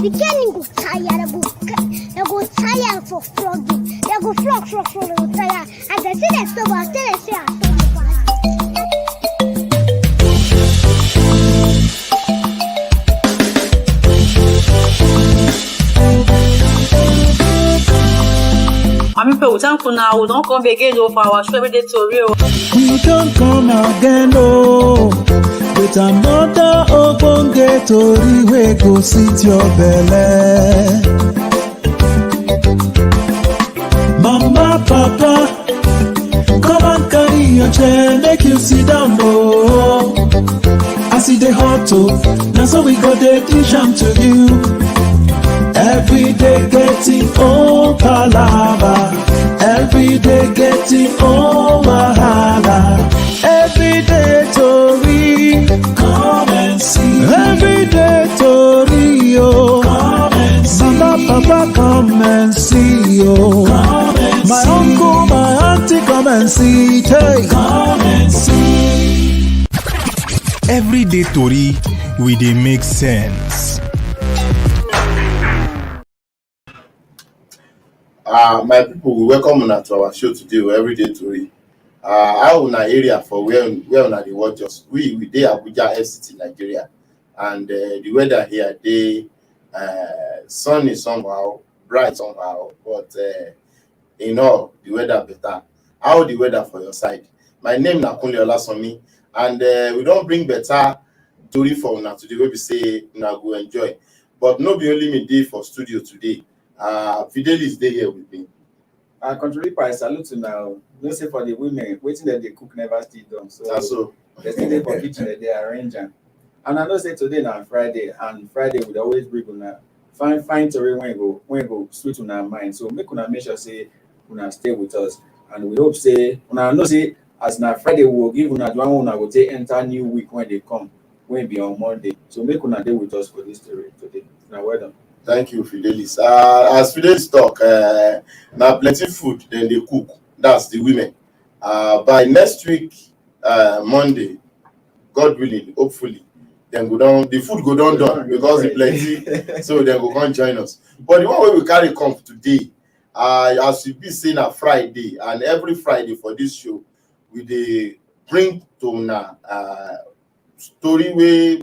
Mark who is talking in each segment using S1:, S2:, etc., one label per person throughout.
S1: The girl go tire, they go tire for flogging. They go flog, they go tire. And they say they stop, and they say I stop.
S2: Mami pe utan kuna we don't come again for our show Everyday Tori.
S3: We don't come again with another ogbonge tori wey go sit your belle. Mama, papa, come and carry your chair, make you sit down As e dey hot na so we go dey dish am to you. Every day getting old palava, every day getting old wahala. Everyday Tori, come and see. Everyday Tori, oh, come and see. Mama, papa, come and see, oh. Come and my see. Uncle, my auntie, come and see. Hey. Come and see.
S4: Everyday Tori, we dey make sense.
S5: My people, we welcome una to our show today, Everyday Tori. How una area for where una dey watch us? We dey Abuja, FCT, Nigeria, and the weather here dey sunny somehow, bright somehow, but in all the weather better. How the weather for your side? My name na Kunle Olasanmi, and we don bring better tori for una today wey be say una go enjoy. But no be only me dey for studio today. Fidelis dey here with me.
S6: Contrary I salute to now. No say for the women, waiting that they cook never still done. So they still dey for kitchen, they arrange am. And I know say today na Friday, and Friday we always bring una fine tori when you go sweet una mind. So make sure say una stay with us, and we hope say una know say as na Friday we will give una the one una go take enter new week when they come, when be on Monday. So make una dey with us for this story today. Now well done.
S5: Thank you, Fidelis. As Fidelis talk, now plenty food then they cook. That's the women. By next week, Monday, God willing, hopefully, then go down. The food go down because it's plenty. So then go come join us. But the one way we carry come today, as we be saying a Friday, and every Friday for this show, we dey bring to na story we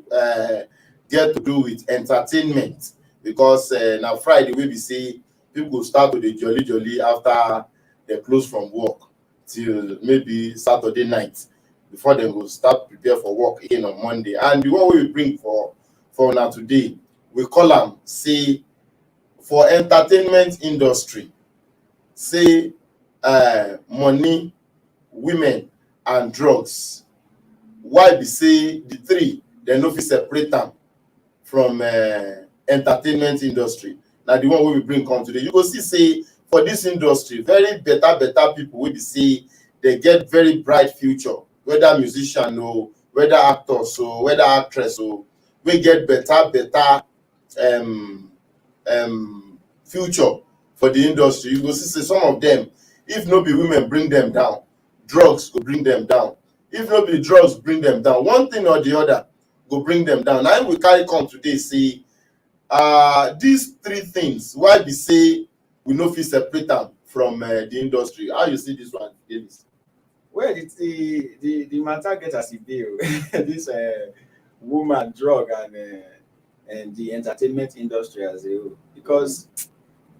S5: get to do with entertainment. Because now Friday we be say people go start with the jolly after they close from work till maybe Saturday night before they go start prepare for work again on Monday. And the one we bring for now today, we call them say for entertainment industry, say money, women and drugs. Why be say the three they no fit separate them from entertainment industry. Now the one we bring come today, you go see say for this industry, very better people will be say they get very bright future, whether musician or whether actors or whether actress or we get better future for the industry. You go see say some of them, if no be women bring them down, drugs go bring them down. If no be drugs bring them down, one thing or the other go bring them down. Now we carry come today say these three things, why we say we no fit separate them from the industry. How you see this one, Davis?
S6: Well, it's the matter get as it deal. This woman, drug, and the entertainment industry as a whole. Because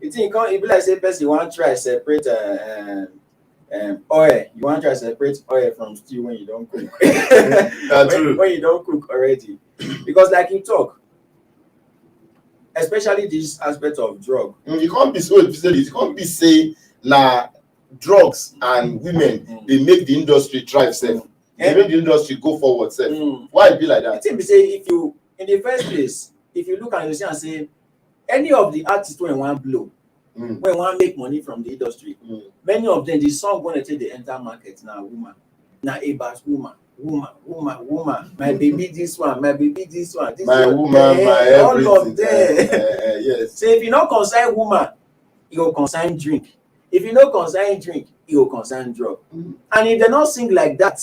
S6: it be like say person you want to try separate oil. You want to try separate oil from stew when you don't cook. when you don't cook already. Because like you talk, especially this aspect of drug.
S5: You can't be so episode. You can't be say drugs and women they make the industry thrive self. They make the industry go forward self. Why it be like that?
S6: I think we say if you in the first place, if you look and you see and say any of the artists when one blow, when one make money from the industry, many of them the song when they take the enter market now woman, now a bass woman, my baby this one, my baby this one,
S5: my woman, my everything.
S6: All of them.
S5: Yes.
S6: So if you not consign woman, you will consign drink. If you not consign drink, you will consign drug. And if they not sing like that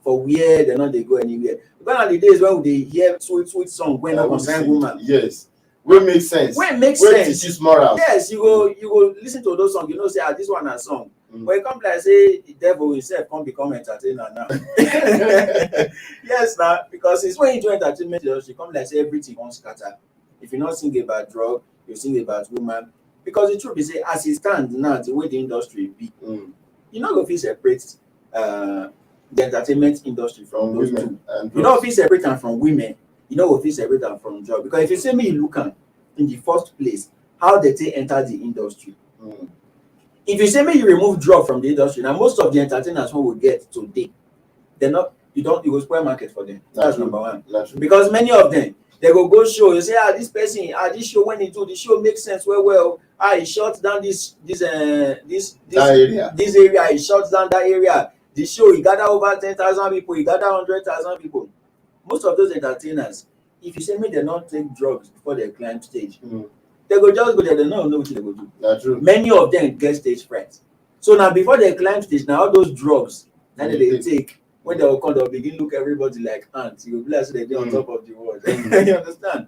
S6: for where they not they go anywhere. Gone are the days when they hear sweet song when not consign woman.
S5: Yes. wey make sense,
S6: wey make
S5: wey
S6: sense,
S5: teaches morals.
S6: yes, you go listen to those songs, you know say this one na song, but e come like say the devil himself come become entertainer now. Yes, na because it's when you do entertainment industry, come like say everything wan scatter. If you not sing about drug, you sing about woman, because the truth be say as e stand now, the way the industry be, you no go fit separate the entertainment industry from those two. You no fit separate am from women, you no go fit separate am from drug, because if you say me you look am in the first place, how they take enter the industry. If you say me you remove drug from the industry, now most of the entertainers who will get today, they're not, you go spoil market for them. That's number one. Because many of them, they go show, you say, this person, this show, when he do the show makes sense well, he shuts down this area, he shuts down that area. The show, he gather over 10,000 people, he gather 100,000 people. Most of those entertainers, if you say me they not take drugs before they climb stage, they go just go there, they don't know what they go do.
S5: That's true.
S6: Many of them get stage fright. So now before they climb stage, now all those drugs that they take, when they will come, they'll begin look everybody like ants. You will be like they're on top of the world. You understand?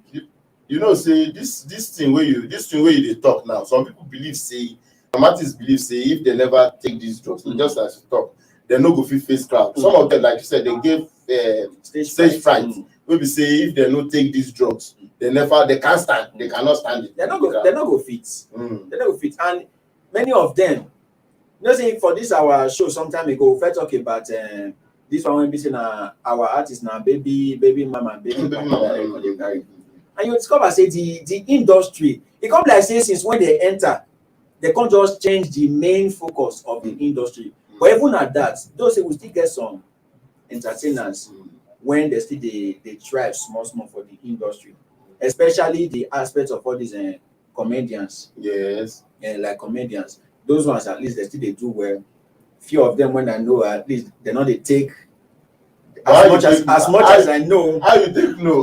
S5: You know, say this thing where you they talk now. Some people believe say, some artists believe say if they never take these drugs, just as you talk, they no go fit face crowd. Some of them, like you said, they give stage fright. Maybe say if they no take these drugs, they can't stand, they cannot stand it.
S6: They're not go fit. They're not go fit. And many of them, you know, say for this our show some time ago, we first talk about this one when we say our artist now, baby mama, baby papa, and you discover say the industry, it come like say since when they enter, they can't just change the main focus of the industry. But even at that, those say we still get some entertainers when they still they thrive small for the industry, especially the aspects of all these comedians.
S5: Yes.
S6: Like comedians, those ones at least they do well. Few of them, when I know, at least they know they take as much as I know.
S5: How you take no?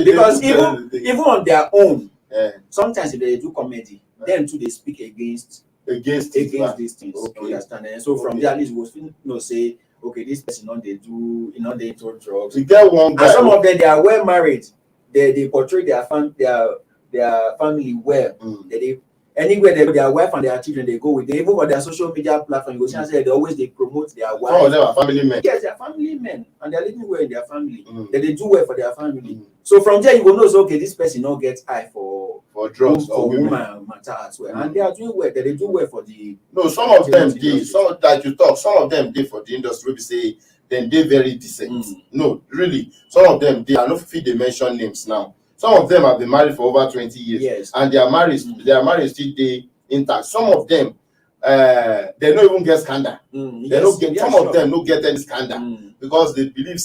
S6: Because even on their own, sometimes if they do comedy, them too they speak against these things. Okay. Understand? And so from there, at least we will say, okay, this person they do, they into drugs.
S5: You get one guy,
S6: and some of them they are well married. They portray their family well. They anywhere their wife and their children they go with them. Even on their social media platform, you go see and say they promote their wife.
S5: Some of them are family men.
S6: Yes, they are family men, and they are living well in their family. They do well for their family. So from there, you will know, so, okay, this person not get eye for
S5: drugs
S6: or woman matter as well, and they are doing well. They do well for the.
S5: No, some of them did. Some like you talk. Some of them did for the industry. We say then they very decent. No, really, some of them they are not fit. They mention names now. Some of them have been married for over 20 years,
S6: yes,
S5: and their marriage still they intact. Some of them, they don't even get scandal. They don't get. Some of them don't get any scandal because they believe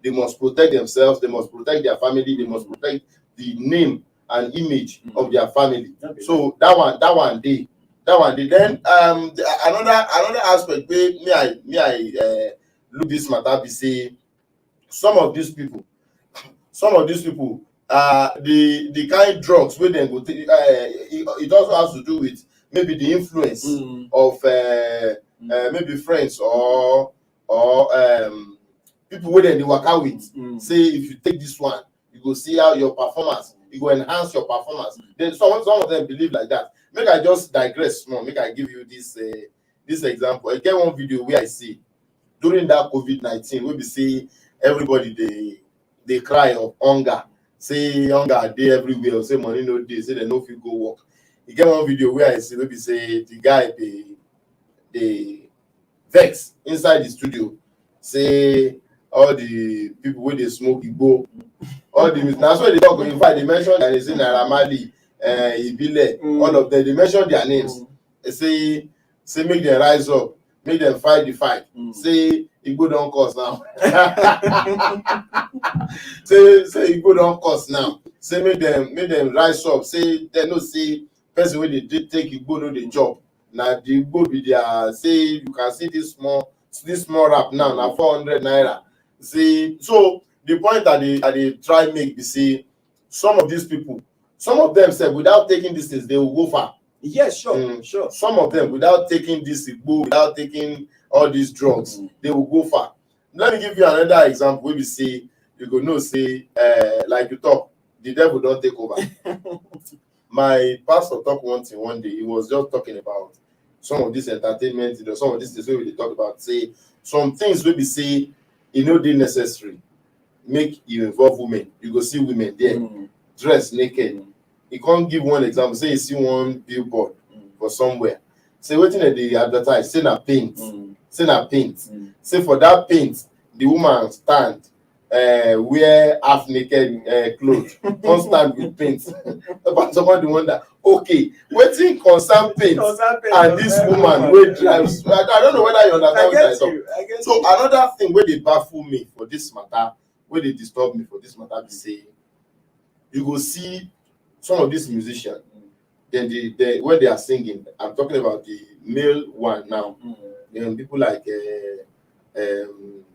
S5: they must protect themselves, they must protect their family, they must protect the name and image of their family. Okay. So that one they. Then another aspect where me I look this matter be say some of these people the kind drugs where they go take, it also has to do with maybe the influence of maybe friends or people where they work out with. Say if you take this one, you go see how your performance, you go enhance your performance. Then some of them believe like that. Make I just digress small. Make I give you this example. I get one video where I see during that COVID-19 where we see everybody they cry of hunger. Say hunger dey everywhere. Say money no dey. Say they no fit go work. You get one video where I see maybe say the guy they vex inside the studio. Say all the people where they smoke igbo, all the that's why they talk. In fact, they mention that they say Naira Marley, Ibile, all of them. They mention their names. They say make them rise up, make them fight the fight. Say Igbo don't cost now. say Igbo don't cost now. Say make them rise up. Say they no say person when they did take Igbo no the job. Now the Igbo be there. Say you can see this small rap now 400 naira. See, so the point that they try make be say some of these people, some of them say without taking this things they will go far.
S6: Yes, sure.
S5: Some of them without taking this Igbo, without taking all these drugs, they will go far. Let me give you another example where we say you go know say like you talk the devil don't take over. My pastor talked one thing one day. He was just talking about some of this entertainment, some of these things we talk about. Say some things will be say, they necessary. Make you involve women. You go see women there, dressed naked. You can't give one example. Say you see one billboard for somewhere. Say waiting at the advertise. Say na paint. Say na paint. Say for that paint, the woman stand. Wear half naked clothes, don't stand with paint. But somebody wonder, okay, Wetin concern paint and this woman wey drives. I don't know whether you understand what I talk. So another thing where they baffle me for this matter, where they disturb me for this matter, be say you go see some of these musicians. Then when they are singing, I'm talking about the male one now. People like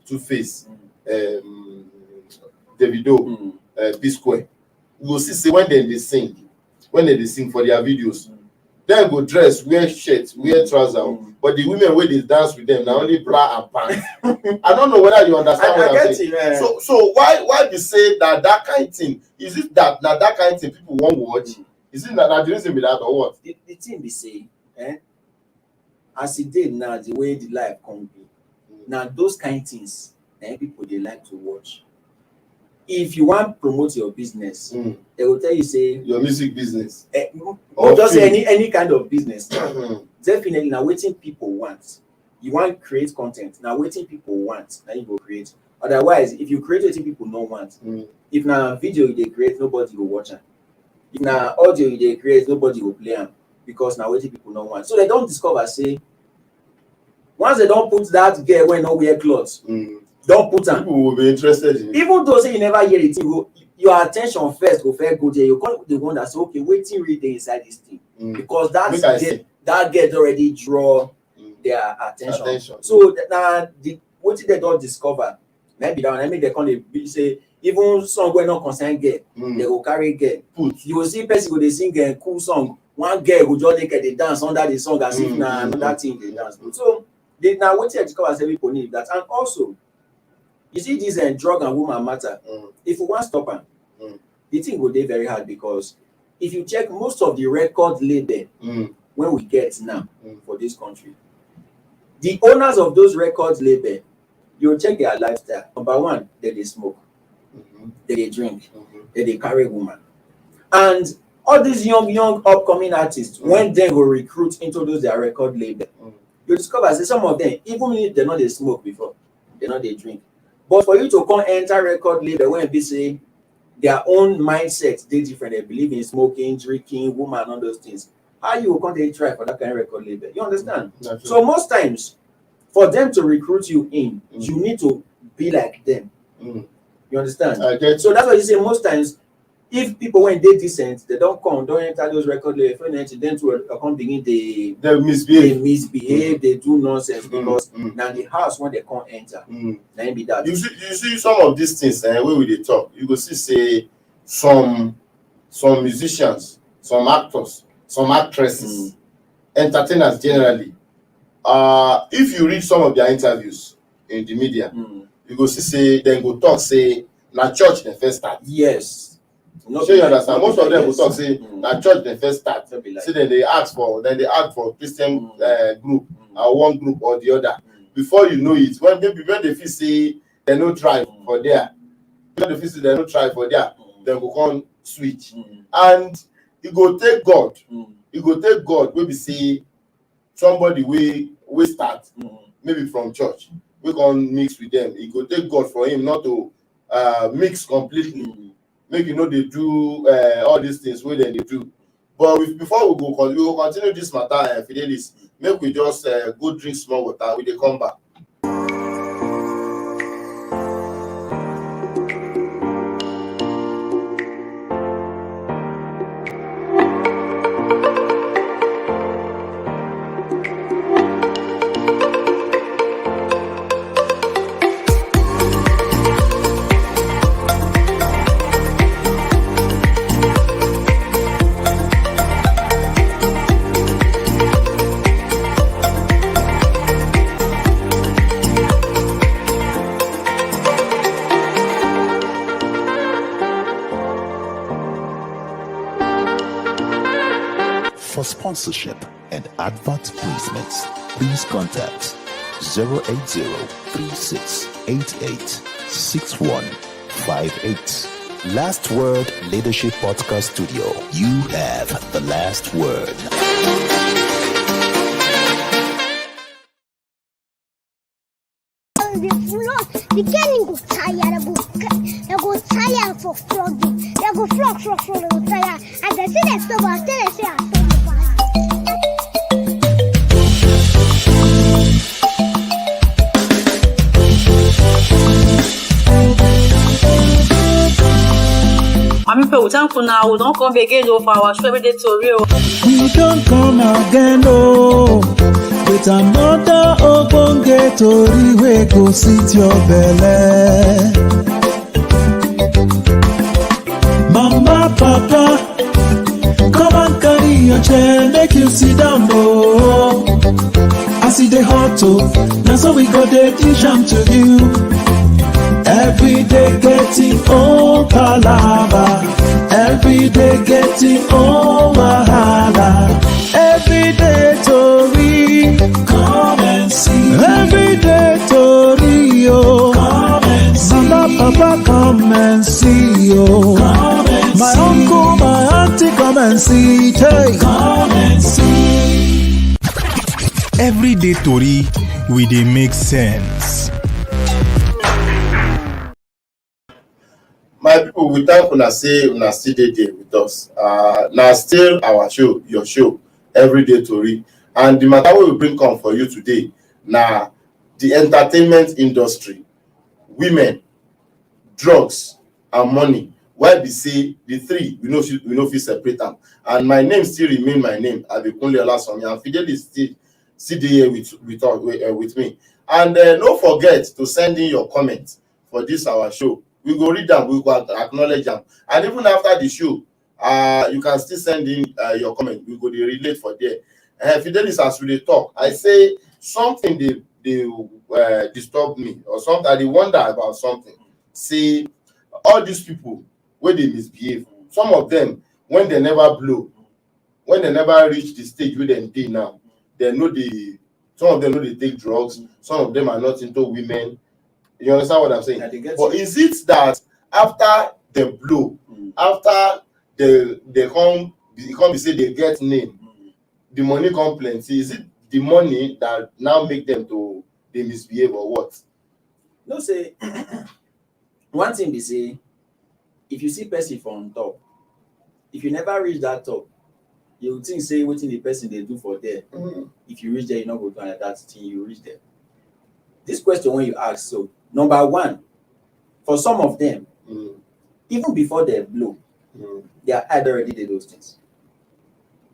S5: Two-Face. Davido, P-Square. You go see say when they sing for their videos, then go dress, wear shirts, wear trousers, but the women where they dance with them now only bra and pants. I don't know whether you understand what I'm saying. So why they say that kind of thing? Is it that kind of thing people won't watch? Is it that the reason be that or what?
S6: The thing they say, as it did now, the way the life can be. Now those kind of things, people they like to watch. If you want to promote your business, they will tell you say
S5: your music business,
S6: or just any kind of business. Definitely now waiting people want. You want to create content. Now waiting people want, now you go create. Otherwise, if you create what people don't want, if now video they create, nobody will watch it. If now audio they create, nobody will play them because now waiting people don't want. So they don't discover say once they don't put that girl when no wear clothes. Don't put them.
S5: People will be interested in it.
S6: Even though say you never hear it, your attention first go fair go there. You call the one that say, okay, Wetin read inside this thing because that girl already draw their attention. So now what they don't discover, maybe that one. I mean they can't be say even song when not concern girl, they will carry girl. You will see person go they sing a cool song. One girl will just make they dance under the song as if now another thing they dance. So they now what they discover say people need that, and also. You see this drug and woman matter. If you want to stop them, the thing will be very hard because if you check most of the record label when we get now for this country, the owners of those record label, you check their lifestyle. Number one, they smoke, they drink, they carry woman, and all these young upcoming artists when they go recruit into those their record label, you discover say some of them even if they know they smoke before, they know they drink. But for you to come enter record label when they say their own mindset, they different. They believe in smoking, drinking, woman, all those things. How you will come to try for that kind of record label? You understand? So most times, for them to recruit you in, you need to be like them. You understand? So that's why you say most times, if people when they decent, they don't enter those record labels. Then to come begin they misbehave, they do nonsense because now the house when they can't enter, then be that.
S5: You see some of these things where we they talk. You go see say some musicians, some actors, some actresses, entertainers generally. If you read some of their interviews in the media, you go see say then go talk say na church the first start.
S6: Yes.
S5: Sure you understand. Most of them will talk say na church the first start. So then they ask for Christian group one group or the other. Before you know it, when they feel say they no try for there, when they feel say they no try for there, then go come switch. And it go take God. It go take God. Maybe say somebody we start maybe from church. We can mix with them. It go take God for him not to mix completely. Make you know they do all these things where they do. But before we will continue this matter, Fidelis, make we just go drink small water. We dey come back.
S7: sponsorship and advert placements, please contact 080-3688-6158. Last Word Leadership Podcast Studio. You have the last word.
S1: The girl go tire, they go tire for flogging. They go flog, they go tire. And they see they stop, and they say I
S2: Mami pe we thank una, we don come again for our show Everyday Tori.
S3: We don't come again, oh, with another ogbonge tori wey go sweet your belle. Mama, Papa, come and carry your chair, make you sit down, oh. As e dey hot, oh, na so we go dey dish am to you. Every day getting old palava. Every day getting old wahala. Everyday Tori, come and see. Everyday Tori, oh, come and see. Mama, Papa, come and see, oh. Come and my see. Uncle, my auntie, come and see. Hey. Come and see.
S4: Everyday Tori, we dey make sense.
S5: My people, we thank una say una still dey there with us. Now still our show, your show, Everyday Tori. And the matter we will bring come for you today, now the entertainment industry, women, drugs, and money. Why be say the three we know fit separate them. And my name still remain my name. Abikunle Olasomi, and Fidelis still here with me. And don't forget to send in your comments for this our show. We go read them, we go acknowledge them. And even after the show, you can still send in your comment. We go dey relate for there. Fidelis, as we dey talk, I say something they disturb me, or something I dey wonder about something. See, all these people where they misbehave, some of them when they never blow, when they never reach the stage where they dey now, they know some of them know they take drugs, some of them are not into women. You understand what I'm saying? Yeah, but is it that after they blow, after they come say they get name, the money come plenty? Is it the money that now make them to they misbehave or what?
S6: No, say one thing they say, if you see person from top, if you never reach that top, you would think say wetin the person they do for there. If you reach there, you not go do that thing, you reach there. This question when you ask, so number one, for some of them, even before they blow, they are already did those things.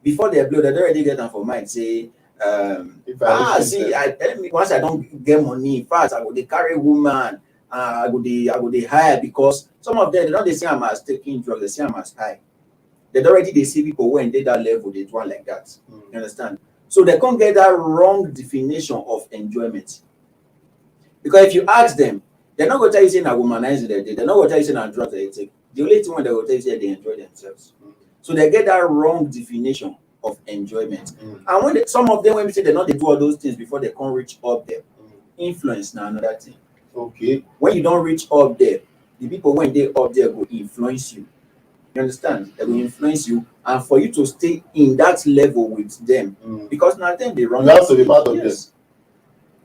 S6: Before they blow, they already get them for mind. Say, once I don't get money, first I go they carry woman, I go they hire, because some of them they don't see them as taking drugs, they see them as high. They see people when they that level, they do one like that. You understand? So they can't get that wrong definition of enjoyment. Because if you ask them, they're not going to tell you saying a womanizer they did. They're not going to tell you saying a drugs they take. The only thing they will tell you is they enjoy themselves. So they get that wrong definition of enjoyment. And when some of them, when we say they do all those things before they can't reach up there, influence now another thing.
S5: Okay.
S6: When you don't reach up there, the people when they up there will influence you. You understand? They will influence you, and for you to stay in that level with them, because now them they run.
S5: You have to be part of this.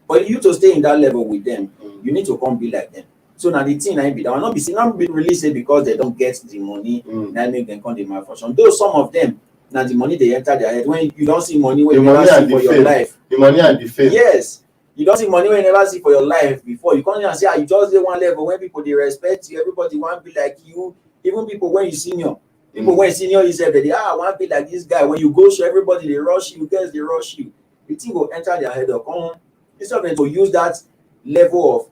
S6: For you to stay in that level with them, you need to come be like them. So now the thing I be that will not be released because they don't get the money, that make them come the malfunction. Though some of them now the money they enter their head when you don't see money when you never see for your life.
S5: The money and the fame.
S6: Yes. You don't see money when you never see for your life before. You can't even say you just get one level when people they respect you, everybody want to be like you. Even people when you senior, people when senior you say that they want to be like this guy. When you go show everybody they rush you, guys they rush you. The thing will enter their head or come instead of them to use that level of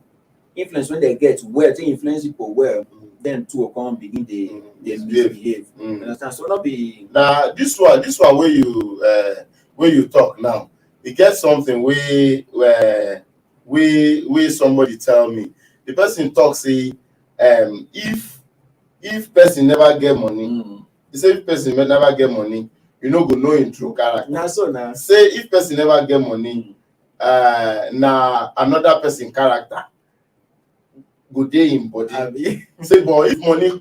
S6: influence when they get well, they influence people well, then to come begin they misbehave. You understand? So not be
S5: now this one where you talk now. It gets something where somebody tell me. The person talk say if person never get money, he say if person never get money, you no go know him true character.
S6: Na so na.
S5: Say if person never get money, na another person character go dey him body. Say but if money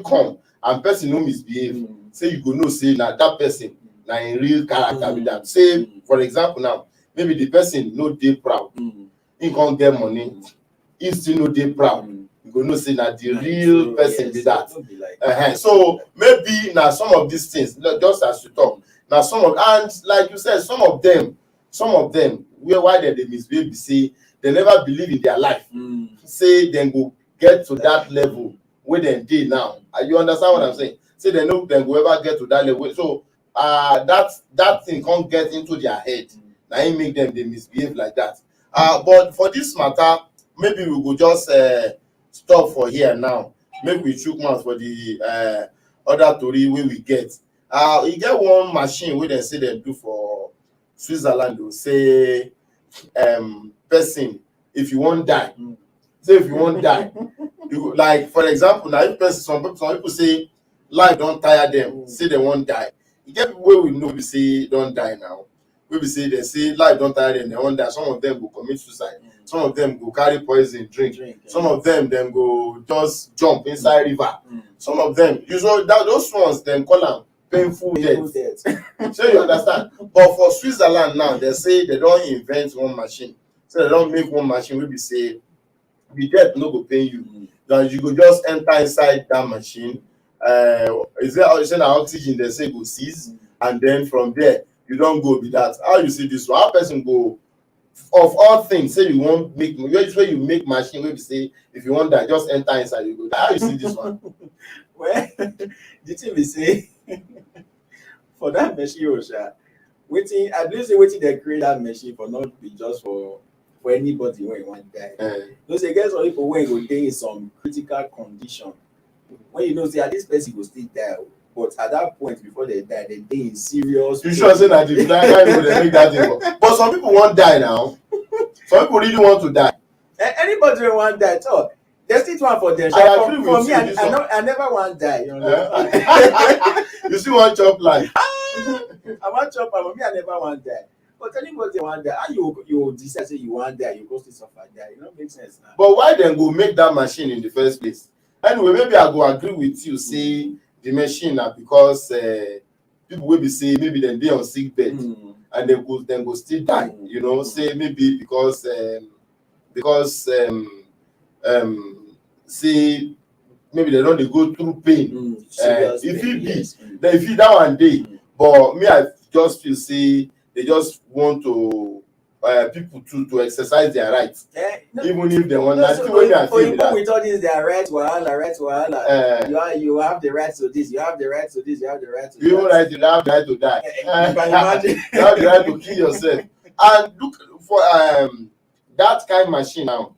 S5: come and person no misbehave, say you go know say na that person na in real character with that. Say for example now, maybe the person no dey proud, he can't get money, he still no dey proud. You go know say na the real person be that. So maybe now some of these things, just as you talk, now some of, and like you said, some of them why they misbehave, say they never believe in their life. Say then go get to that level where they dey now. You understand what I'm saying? Say they know then go ever get to that level. So that thing can't get into their head. Now it make them they misbehave like that. But for this matter, maybe we go just stop for here now. Make we chook mouth for the other Tori wey we get. You get one machine where they say they do for Switzerland. They say person, if you won't die, say if you won't die, you, like for example, now if person, some people say life don't tire them, say they won't die. You get people where we know we say don't die now. We be say they say life don't tire them, they won't die. Some of them will commit suicide. Some of them go carry poison, drink. Some of them go just jump inside river. Some of them, usually those ones, them call them painful death. So you understand? But for Switzerland now, they say they don't invent one machine. So they don't make one machine where we say the death no go pay you. Then you go just enter inside that machine. Is there an oxygen they say go seize, and then from there you don't go with that. How you see this one? How person go of all things say you won't make usually you make machine where we say if you want that just enter inside you go. How you see this one?
S6: Well, the thing we say for that machine, Wetin I believe say Wetin they create that machine for not be just for anybody when you want die. Those get some people when go dey in some critical condition. When you know say this person go still die, but at that point before they die, they dey in serious.
S5: You sure say that the guy people they make that thing? But some people won't die now. Some people really want to die.
S6: Anybody wey want die, so there's still one for them. For me, I never want die. You know?
S5: You see one chop life.
S6: I want chop, but me I never want die. But anybody want die, how you decide say you want die, you go still suffer die. It don't make sense now.
S5: But why then go make that machine in the first place? Anyway, maybe I go agree with you. Say the machine now because people will be say maybe then they on sick bed and they go still die. You know, say maybe because say maybe they don't go through pain. If it be, then if it that one day. But me, I just feel say they just want to people to exercise their rights, even if they want. That's the way they feel
S6: that. With all this, their rights, wahala. You have the right to this. You have the right to this. You have the right to.
S5: You have the right to die. You can imagine. You have the right to kill yourself. And look for that kind of machine now.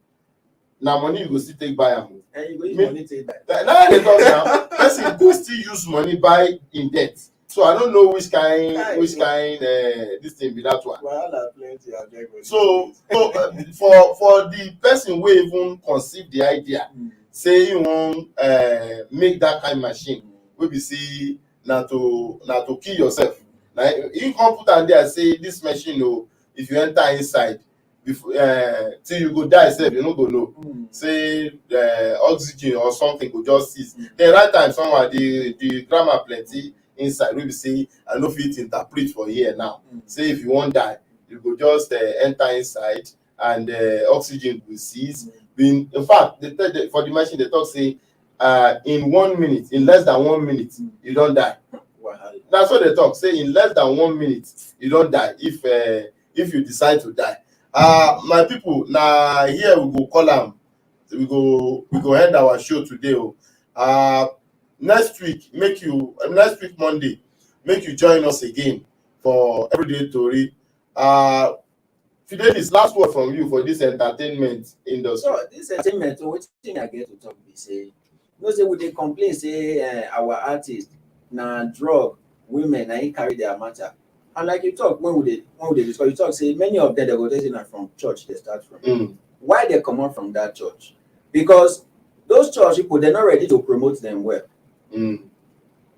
S5: Now money you go still take buy am.
S6: And you go use money take buy.
S5: Now they talk now. Person go still use money buy in debt. So I don't know which kind this thing be that one.
S6: Plenty,
S5: so for the person who even conceive the idea, say you want make that kind of machine, we be see now to kill yourself. Now you can put on there say this machine, if you enter inside, before till you go die, say you no go know. Say oxygen or something go just cease. Then right time somewhere the grammar plenty. Inside we be say I no fit interpret for here now. Say if you won't die, you go just enter inside and oxygen will cease. In fact, for the machine they talk say in 1 minute, in less than 1 minute, you don't die. Wow. That's what they talk. Say in less than 1 minute, you don't die if you decide to die. My people, now here we go call them. We go end our show today. Next week Monday, make you join us again for Everyday Tori. Fidelis, last word from you for this entertainment industry.
S6: So this entertainment, what thing I get to talk be say, say we dey complain say our artists na drug, women na carry their matter. And like you talk when we discuss, you talk say many of them they go say na from church they start from. Why they come out from that church? Because those church people they're not ready to promote them well.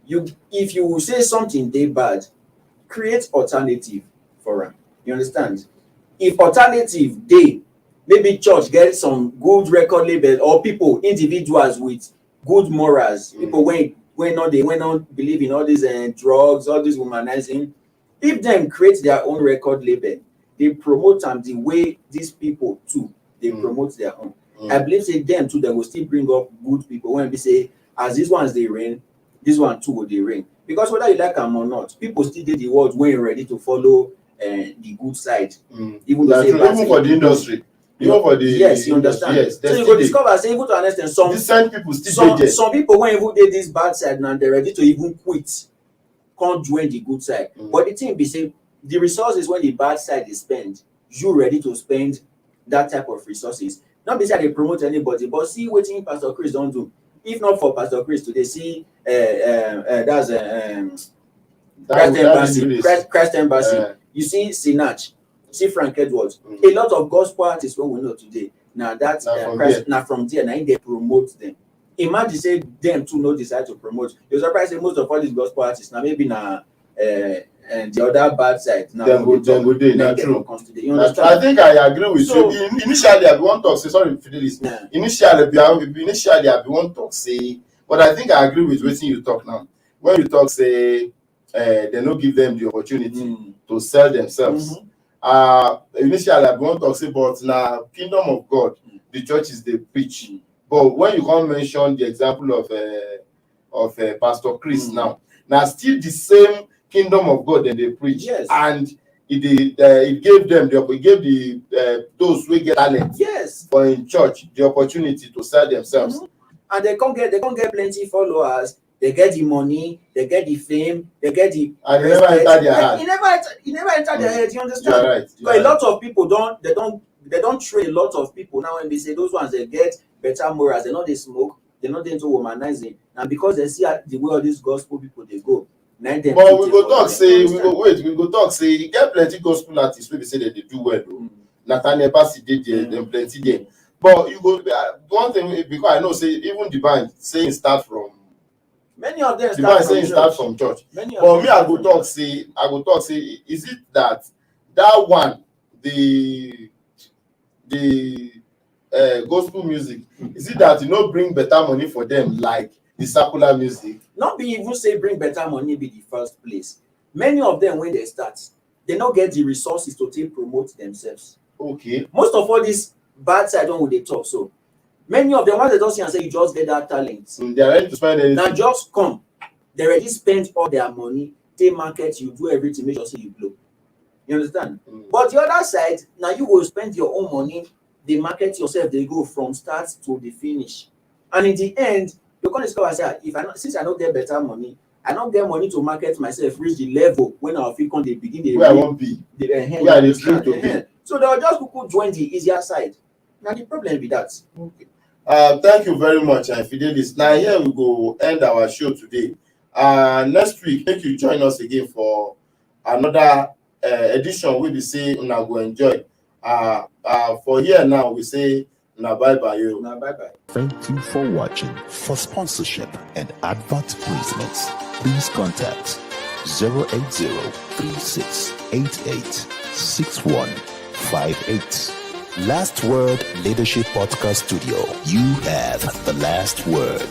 S6: if you say something they bad, create alternative for am. You understand? If alternative dey, maybe church get some good record label or people, individuals with good morals, people when not believe in all these drugs, all this womanizing. If them create their own record label, they promote them the way these people too they promote their own. I believe say them too, they will still bring up good people when we say as these ones they reign, this one too will they reign. Because whether you like them or not, people still did the world when you're ready to follow the good side. Even though
S5: even for the industry. Even for the
S6: yes, you understand.
S5: Yes,
S6: so you go discover say even to understand some
S5: decent people still
S6: some people when even did this bad side now they're ready to even quit, can't join the good side. But the thing be say the resources when the bad side is spent, you ready to spend that type of resources. Not be say they promote anybody, but see Wetin Pastor Chris don't do. If not for Pastor Chris today, see that's Christ Embassy. You see Sinach, see Frank Edwards. A lot of gospel artists when we know today. Now that from there, now they promote them. Imagine say them too no decide to promote. You're surprised that most of all these gospel artists now maybe now and the other bad side now
S5: then go day. Not true.
S6: You understand?
S5: I think I agree with you. Initially, I want to say sorry, Fidelis. Initially, I want to say, but I think I agree with Wetin you talk now. When you talk, say they don't give them the opportunity to sell themselves. Initially, I want to say, but now kingdom of God, the churches they preach. But when you can't mention the example of Pastor Chris now still the same kingdom of God that they preach, and it gave them those who get talent, for in church the opportunity to sell themselves,
S6: and they can't get plenty followers. They get the money, they get the fame, they get the
S5: and they never enter their heart.
S6: It never enter their head. You understand?
S5: You're right.
S6: Because a lot of people don't train a lot of people now when they say those ones they get better morals, they know they smoke, they're not into womanizing, and because they see the way all these gospel people they go.
S5: But we go talk say you get plenty gospel artists wey say that they do well though. Nathaniel Bassey did them plenty there. But you go one thing because I know say even the band saying start from
S6: many of them
S5: start from church. But me I go talk say is it that one the gospel music, is it that bring better money for them like the secular music?
S6: Not be even say bring better money be the first place. Many of them when they start, they don't get the resources to take promote themselves.
S5: Okay.
S6: Most of all this bad side don't they talk so. Many of them once they don't see and say you just get that talent.
S5: They are ready to spend anything.
S6: Now just come. They already spent all their money, they market, you do everything, make sure say you blow. You understand? But the other side, now you will spend your own money, they market yourself, they go from start to the finish. And in the end, you can discover say since I don't get better money, I don't get money to market myself, reach the level when our people they begin
S5: where I won't be. Where they dream to be.
S6: So they'll just join the easier side. Now the problem with that.
S5: Okay. Thank you very much, Fidelis. Now here we go end our show today. Next week, thank you join us again for another edition. We will say una go enjoy. For here now we say na bye bye you.
S6: Now bye bye.
S7: Thank you for watching. For sponsorship and advert placements, please contact 080-3688-6158. Last Word Leadership Podcast Studio. You have the last word.